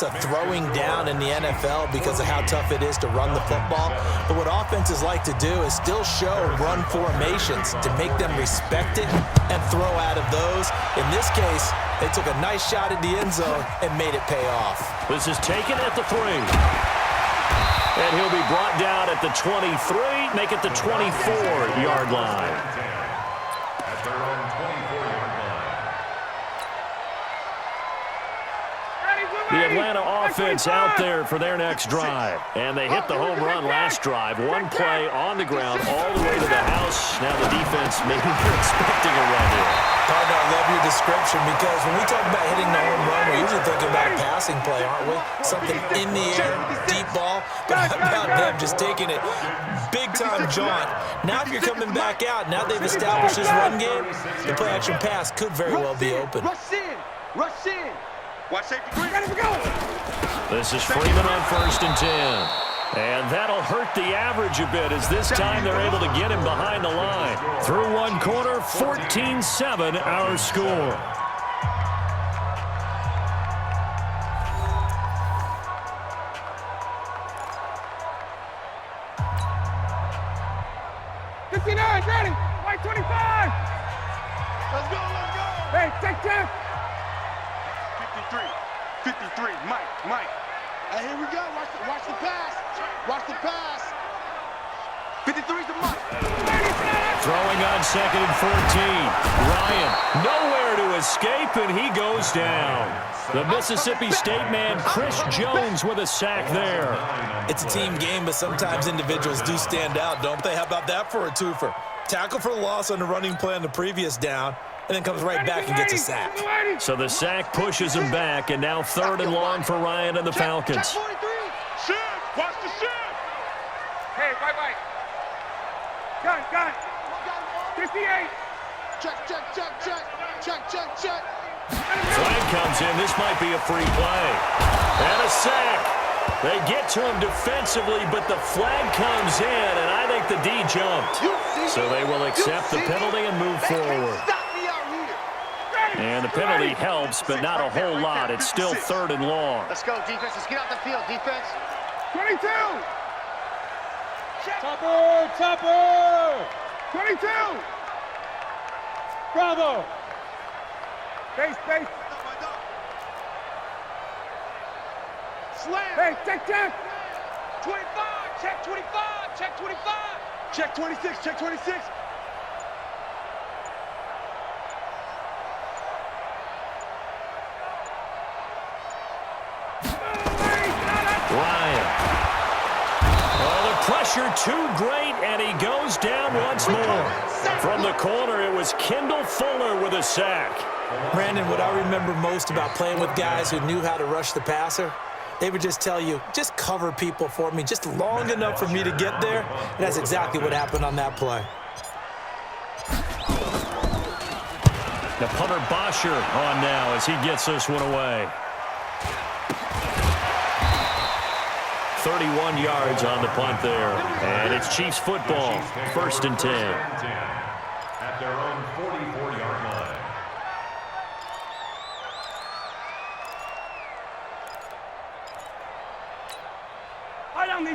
it's a throwing down in the NFL because of how tough it is to run the football. But what offenses like to do is still show run formations to make them respect it and throw out of those. In this case, they took a nice shot at the end zone and made it pay off. This is taken at the 3. And he'll be brought down at the 23, make it the 24-yard line. At their own 24-yard line. The Atlanta offense out there for their next drive. And they hit the home run last drive. One play on the ground all the way to the house. Now the defense maybe they're expecting a run here. Partner, I love your description because when we talk about hitting the home run, we're usually thinking about a passing play, aren't we? Something in the air, deep ball. But how about them just taking it big-time jaunt? Now if you're coming back out, now they've established this run game, the play-action pass could very well be open. Rush in. Rush in. Watch safety. This is Freeman on 1st and 10. And that'll hurt the average a bit as this time they're able to get him behind the line. Through one quarter, 14-7 our score. Ready? White 25. Let's go, let's go. Hey, take 10. 53, Mike. And here we go. Watch the pass. Watch the pass. 53's the Mike. Throwing on 2nd and 14. Ryan nowhere to escape, and he goes down. The Mississippi State man, Chris Jones, with a sack there. It's a team game, but sometimes individuals do stand out, don't they? How about that for a twofer? Tackle for the loss on the running play on the previous down, and then comes right back and gets a sack. So the sack pushes him back, and now 3rd and long for Ryan and the Falcons. Shift. Watch the shift. Hey, white. Gun. 58. Check. Flag comes in. This might be a free play. And a sack. They get to him defensively, but the flag comes in, and I think the D jumped. So they will accept the penalty and move forward. And the penalty helps, but not a whole lot. It's still 3rd and long. Let's go, defense. Let's get out the field, defense. 22. Topper. 22. Bravo. Base. Slam. Hey, check. 25. Check 25. Check 25. Check 26. Check 26. Ryan. Oh, the pressure too great, and he goes down once more. From the corner, it was Kendall Fuller with a sack. Brandon, what I remember most about playing with guys who knew how to rush the passer, they would just tell you, just cover people for me, just long enough for me to get there. And that's exactly what happened on that play. The punter Bosher on now as he gets this one away. 31 yards on the punt there. And it's Chiefs football, 1st and 10. At their own 44-yard line.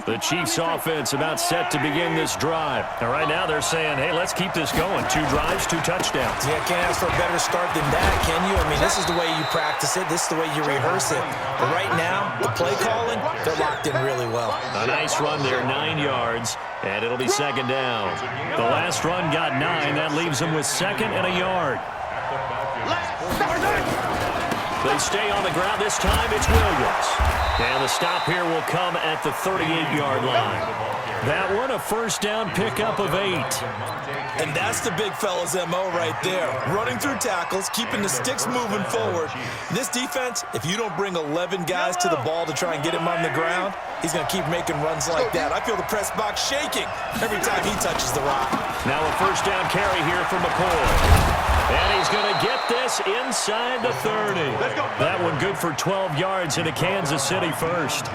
The Chiefs offense about set to begin this drive. And right now they're saying, hey, let's keep this going. 2 drives, 2 touchdowns. Yeah, can't ask for a better start than that, can you? I mean, this is the way you practice it. This is the way you rehearse it. But right now, the play calling, they're locked in really well. A nice run there, 9 yards, and it'll be 2nd down. The last run got 9. That leaves them with 2nd and a yard. They stay on the ground. This time it's Williams. And the stop here will come at the 38-yard line. That one a 1st down pickup of 8. And that's the big fella's MO right there. Running through tackles, keeping the sticks moving forward. This defense, if you don't bring 11 guys to the ball to try and get him on the ground, he's going to keep making runs like that. I feel the press box shaking every time he touches the rock. Now a 1st down carry here from McCoy. And he's going to get this inside the 30. That one good for 12 yards into Kansas City 1st.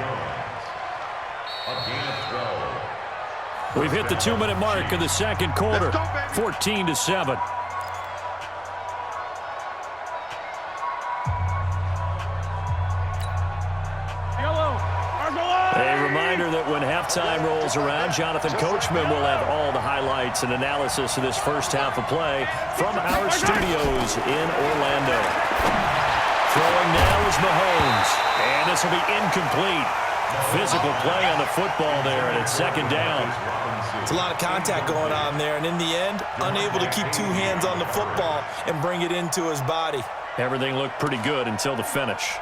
We've hit the 2-minute mark of the 2nd quarter, 14-7. Halftime rolls around. Jonathan Coachman will have all the highlights and analysis of this first half of play from our studios in Orlando. Throwing now is Mahomes, and this will be incomplete. Physical play on the football there, and it's second down. It's a lot of contact going on there, and in the end, unable to keep two hands on the football and bring it into his body. Everything looked pretty good until the finish.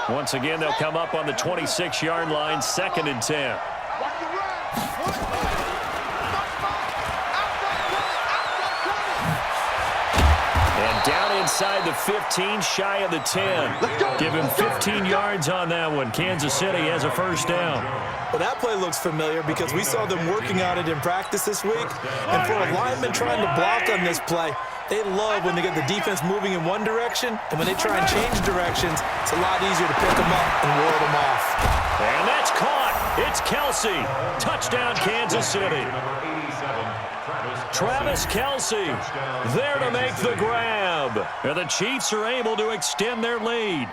Once again, they'll come up on the 26-yard line, 2nd and 10. And down inside the 15, shy of the 10. Give him 15 yards on that one. Kansas City has a first down. Well, that play looks familiar because we saw them working on it in practice this week. And for a lineman trying to block on this play, they love when they get the defense moving in one direction, and when they try and change directions, it's a lot easier to pick them up and ward them off. And that's caught. It's Kelsey. Touchdown, Kansas City. Travis Kelsey there to make the grab. And the Chiefs are able to extend their lead.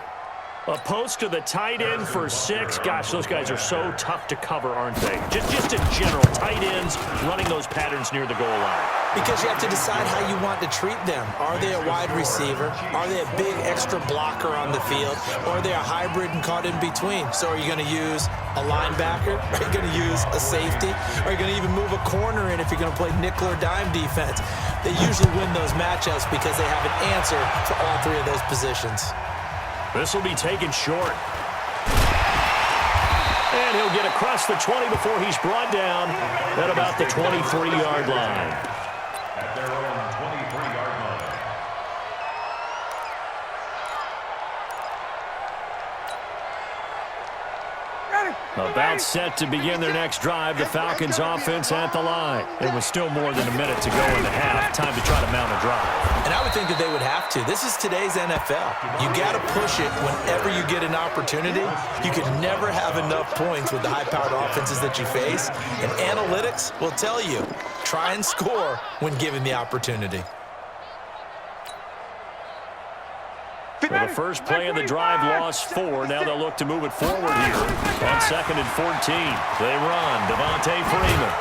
A post to the tight end for 6. Gosh, those guys are so tough to cover, aren't they? Just in general, tight ends running those patterns near the goal line. Because you have to decide how you want to treat them. Are they a wide receiver? Are they a big extra blocker on the field? Or are they a hybrid and caught in between? So are you going to use a linebacker? Are you going to use a safety? Are you going to even move a corner in if you're going to play nickel or dime defense? They usually win those matchups because they have an answer for all three of those positions. This will be taken short. And he'll get across the 20 before he's brought down at about the 23-yard line. At their own 23-yard line. About set to begin their next drive, the Falcons offense at the line. It was still more than a minute to go in the half. Time to try to mount a drive. And I would think that they would have to. This is today's NFL. You got to push it whenever you get an opportunity. You can never have enough points with the high-powered offenses that you face. And analytics will tell you, try and score when given the opportunity. Well, the first play of the drive lost 4. Now they'll look to move it forward here on 2nd and 14. They run. Devontae Freeman.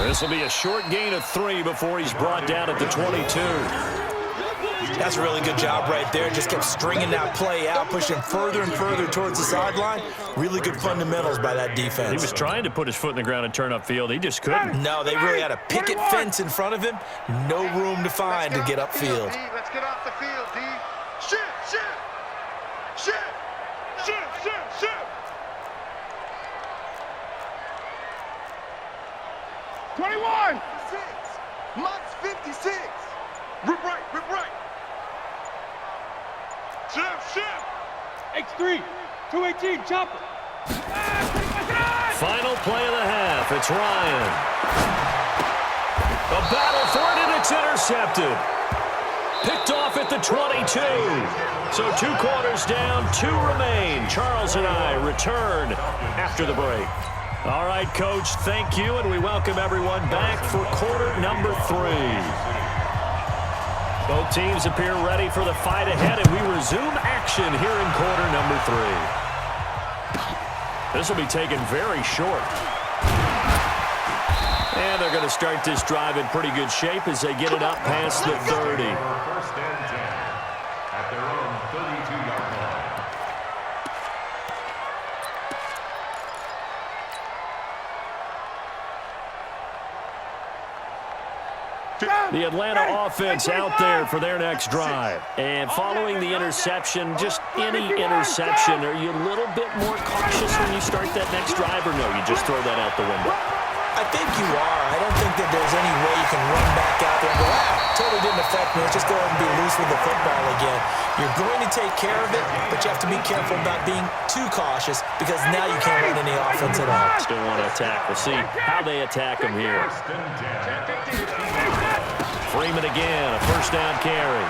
This will be a short gain of 3 before he's brought down at the 22. That's a really good job right there. Just kept stringing that play out, pushing further and further towards the sideline. Really good fundamentals by that defense. He was trying to put his foot in the ground and turn upfield. He just couldn't. No, they really had a picket fence in front of him. No room to find to get upfield. Let's get off the field, D. Shoot! 21! 56! Rip right! Shift! X3, 218, chopper. Final play of the half. It's Ryan. A battle for it, and it's intercepted. Picked off at the 22. So 2 quarters down, 2 remain. Charles and I return after the break. All right, Coach, thank you, and we welcome everyone back for quarter number 3. Both teams appear ready for the fight ahead, and we resume action here in quarter number 3. This will be taken very short. And they're going to start this drive in pretty good shape as they get it up past the 30. First and 10 at their own 32-yard line. The Atlanta offense out there for their next drive. And following the interception, just any interception, are you a little bit more cautious when you start that next drive, or no, you just throw that out the window? I think you are. I don't think that there's any way you can run back out there and go, totally didn't affect me. Let's just go ahead and be loose with the football again. You're going to take care of it, but you have to be careful about being too cautious because now you can't run any offense at all. Still want to attack. We'll see how they attack him here. Freeman again, a first down carry.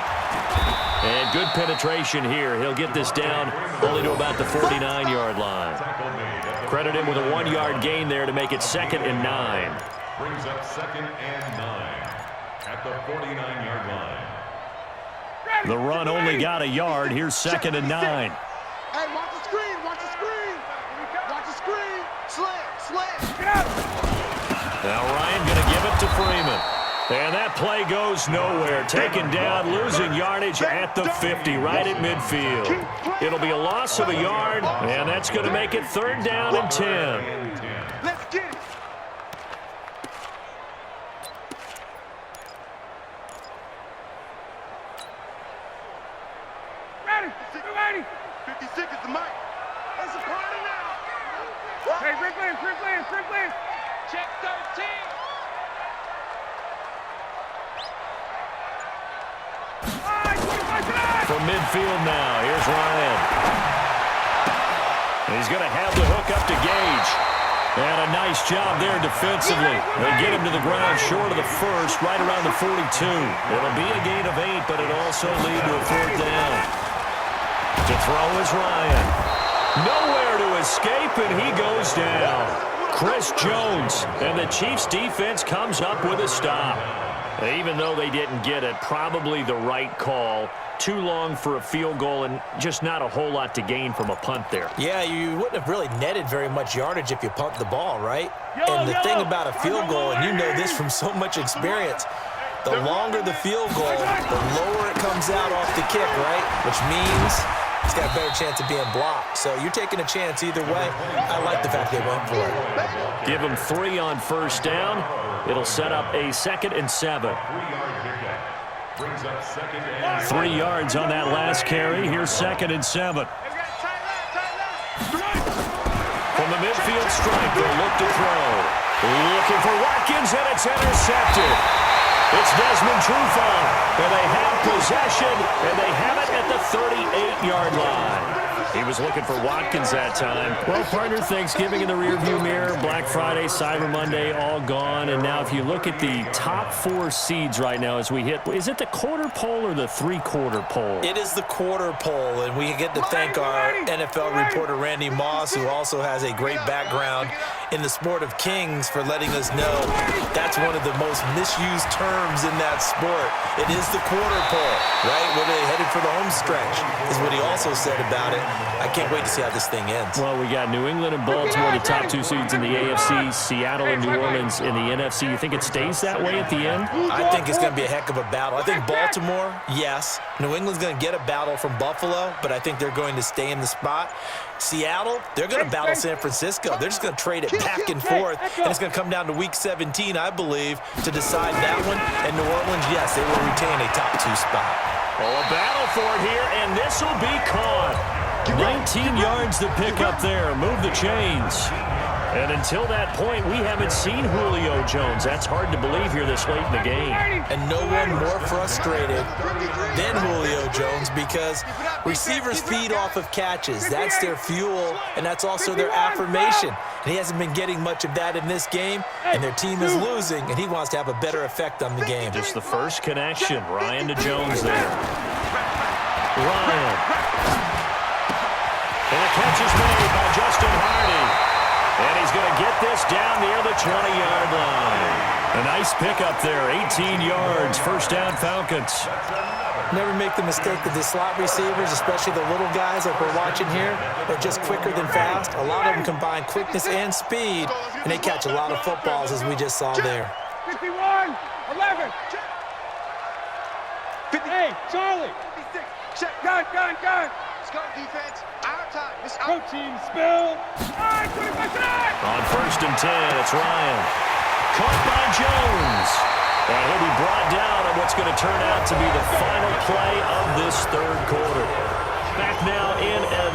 And good penetration here. He'll get this down only to about the 49-yard line. Credit him with a 1-yard gain there to make it 2nd and 9. Brings up 2nd and 9 at the 49-yard line. The run only got a yard. Here's 2nd and 9. Hey, watch the screen! Get out. Now Ryan going to give it to Freeman. And that play goes nowhere. Taken down, losing yardage at the 50, right at midfield. It'll be a loss of a yard, and that's going to make it 3rd down and 10. Let's get it. Ready. 50 seconds to Mike. It's a party now. Hey, Rick Lance. Check 13. From midfield now, here's Ryan. He's going to have the hook up to Gage. And a nice job there defensively. They get him to the ground short of the first, right around the 42. It'll be a gain of 8, but it'll also lead to a 4th down. To throw is Ryan. Nowhere to escape, and he goes down. Chris Jones, and the Chiefs' defense comes up with a stop. Even though they didn't get it, probably the right call. Too long for a field goal and just not a whole lot to gain from a punt there. Yeah, you wouldn't have really netted very much yardage if you pumped the ball, right? And the thing about a field goal, and you know this from so much experience, the longer the field goal, the lower it comes out off the kick, right? Which means it's got a better chance of being blocked. So you're taking a chance either way. I like the fact they went for it. Give them 3 on 1st down. It'll set up a 2nd and 7. 3 yards on that last carry. Here's 2nd and 7. From the midfield stripe, they'll look to throw. Looking for Watkins, and it's intercepted. It's Desmond Trufant, and they have possession, and they have it at the 38-yard line. He was looking for Watkins that time. Well, partner, Thanksgiving in the rearview mirror, Black Friday, Cyber Monday, all gone. And now if you look at the top 4 seeds right now as we hit, is it the quarter pole or the 3/4 pole? It is the quarter pole, and we get to thank our NFL reporter, Randy Moss, who also has a great background in the sport of kings, for letting us know that's one of the most misused terms in that sport. It is the quarter pole, right? When they headed for the home stretch is what he also said about it. I can't wait to see how this thing ends. Well, we got New England and Baltimore, the top 2 seeds in the AFC, Seattle and New Orleans in the NFC. You think it stays that way at the end? I think it's going to be a heck of a battle. I think Baltimore, yes. New England's going to get a battle from Buffalo, but I think they're going to stay in the spot. Seattle, they're going to battle San Francisco. They're just going to trade it back and forth, and it's going to come down to Week 17, I believe, to decide that one. And New Orleans, yes, they will retain a top 2 spot. Oh, a battle for it here, and this will be caught. 19 yards to pick up there. Move the chains. And until that point, we haven't seen Julio Jones. That's hard to believe here this late in the game. And no one more frustrated than Julio Jones, because receivers feed off of catches. That's their fuel, and that's also their affirmation. And he hasn't been getting much of that in this game, and their team is losing, and he wants to have a better effect on the game. Just the first connection. Ryan to Jones there. Ryan. And the catch is made by Justin Hardy. And he's going to get this down near the 20-yard line. A nice pickup there, 18 yards, 1st down Falcons. Never make the mistake that the slot receivers, especially the little guys like we're watching here, are just quicker than fast. A lot of them combine quickness and speed, and they catch a lot of footballs, as we just saw there. 51, 11. Hey, Charlie. 56. Check. Gun. Let's go, defense. Out of time. It's out. Protein spill. On 1st and 10, it's Ryan. Caught by Jones. And he'll be brought down on what's going to turn out to be the final play of this 3rd quarter. Back now in Edmonton.